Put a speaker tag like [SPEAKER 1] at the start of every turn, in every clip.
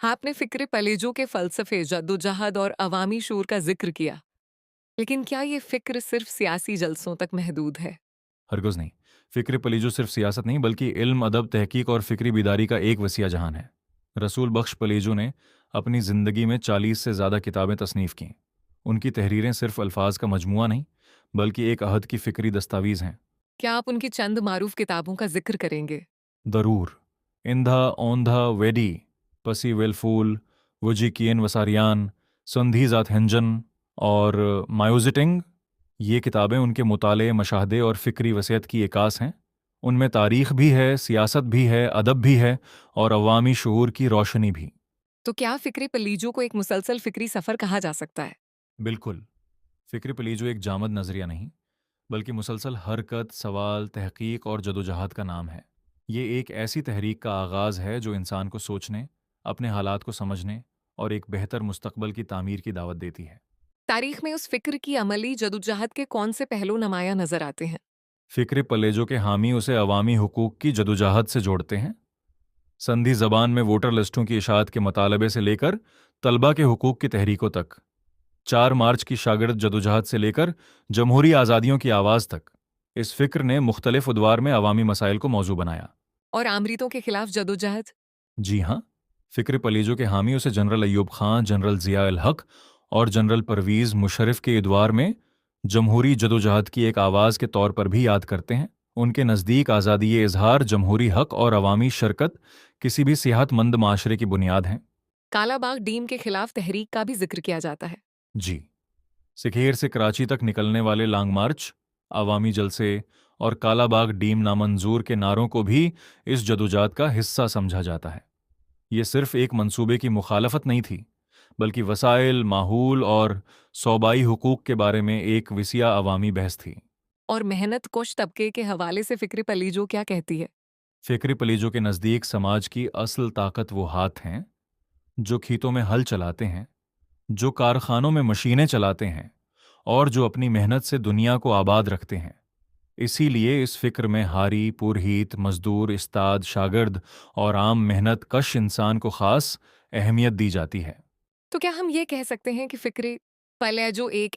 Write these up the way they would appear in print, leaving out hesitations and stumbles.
[SPEAKER 1] आपने फ़िक्र पलेजो के फ़लसफ़े, जद्दोजहद और अवामी शूर का ज़िक्र किया। लेकिन क्या ये फ़िक्र सिर्फ़ सियासी जलसों तक महदूद है?
[SPEAKER 2] हरगिज़ नहीं। फ़िक्र पलीजो सिर्फ सियासत नहीं बल्कि इल्म, अदब, तहकीक और फ़िक्री बीदारी का एक वसीया जहान है। रसूल बख्श पलीजो ने अपनी ज़िंदगी में 40 से ज़्यादा किताबें तसनीफ़ कीं। उनकी तहरीरें सिर्फ अल्फाज का मजमुआ नहीं, बल्कि एक अहद की फ़िक्री दस्तावीज़ हैं।
[SPEAKER 1] क्या आप उनकी चंद मारूफ़ किताबों का ज़िक्र करेंगे?
[SPEAKER 2] ज़रूर। इंधा ओंधा वेडी, पसी वेलफूल, वुजी कियन वसारियान, संधि ज़ात हंजन और मायोजिटिंग, ये किताबें उनके मुताले, मशाहदे और फ़िक्री वसीयत की एकास हैं। उनमें तारीख़ भी है, सियासत भी है, अदब भी है और अवामी शऊर की रोशनी भी।
[SPEAKER 1] तो क्या फ़िक्र पलीजो को एक मुसलसल फ़िक्री सफ़र कहा जा सकता है?
[SPEAKER 2] बिल्कुल। फ़िक्र पलीजो एक जामद नज़रिया नहीं, बल्कि मुसलसल हरकत, सवाल, तहकीक और जदोजहद का नाम है। ये एक ऐसी तहरीक का आगाज़ है जो इंसान को सोचने, अपने हालात को समझने और एक बेहतर मुस्तकबल की तामीर की दावत देती है।
[SPEAKER 1] तारीख़ में उस फ़िक्र की अमली जदोजहद के कौन से पहलू नुमायाँ नज़र आते हैं?
[SPEAKER 2] फ़िक्र पलेजो के हामी उसे अवामी हुकूक की जदोजहद से जोड़ते हैं। संधि ज़बान में वोटर लिस्टों की इशाअत के मुतालबे से लेकर तलबा के हुकूक की तहरीकों तक, 4 मार्च की शागिर्द जदोजहद से लेकर जमहूरी आज़ादियों की आवाज़ तक, इस फ़िक्र ने मुख्तलिफ अदवार में अवामी मसाइल को मौजू बनाया।
[SPEAKER 1] और आमरीतों के खिलाफ जदोजहद?
[SPEAKER 2] जी हाँ, फ़िक्र पलीजो के हामी उसे जनरल अय्यूब खां, जनरल ज़िया उल हक और जनरल परवीज़ मुशर्रफ के अदवार में जमहूरी जदोजहद की एक आवाज़ के तौर पर भी याद करते हैं। उनके नज़दीक आज़ादी इज़हार, जमहूरी हक और अवामी शरकत किसी भी सेहतमंद माशरे की बुनियाद हैं।
[SPEAKER 1] कालाबाग डीम के खिलाफ तहरीक का भी ज़िक्र किया जाता है।
[SPEAKER 2] जी। सिखेर से कराची तक निकलने वाले लॉन्ग मार्च, अवामी जलसे और कालाबाग डीम नामंजूर के नारों को भी इस जदोजहद का हिस्सा समझा जाता है। ये सिर्फ एक मंसूबे की मुखालफत नहीं थी, बल्कि वसाइल, माहौल और सूबाई हुकूक के बारे में एक विसिया अवामी बहस थी।
[SPEAKER 1] और मेहनत कश तबके के हवाले से फ़िक्र पलीजो क्या कहती है?
[SPEAKER 2] फ़िक्र पलीजो के नज़दीक समाज की असल ताकत वो हाथ हैं जो खेतों में हल चलाते हैं, जो कारखानों में मशीनें चलाते हैं और जो अपनी मेहनत से दुनिया को आबाद रखते हैं। इसीलिए इस फ़िक्र में हारी, पुरहित, मज़दूर, इस्ताद, शागिर्द और आम मेहनत कश इंसान को ख़ास अहमियत दी जाती है।
[SPEAKER 1] तो क्या हम ये कह सकते हैं कि फ़िक्र पलेजो एक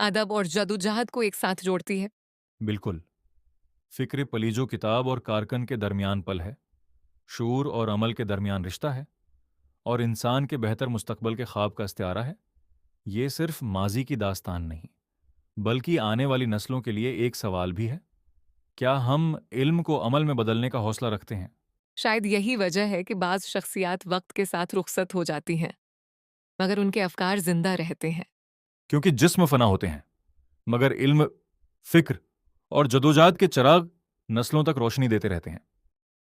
[SPEAKER 1] अदब और जदोजहद को एक साथ जोड़ती है?
[SPEAKER 2] बिल्कुल। फ़िक्र पलीजो किताब और कारकन के दरमियान पल है, शूर और अमल के दरमियान रिश्ता है और इंसान के बेहतर मुस्तकबल के ख्वाब का इस्तिआरा है। ये सिर्फ माजी की दास्तान नहीं, बल्कि आने वाली नस्लों के लिए एक सवाल भी है। क्या हम इल्म को अमल में बदलने का हौसला रखते हैं?
[SPEAKER 1] शायद यही वजह है कि बाज़ शख्सियात वक़्त के साथ रुखसत हो जाती हैं, मगर उनके अफ़कार ज़िंदा रहते हैं।
[SPEAKER 2] क्योंकि जिस्म फना होते हैं, मगर इल्म, फ़िक्र और जदोजहद के चिराग नस्लों तक रोशनी देते रहते हैं।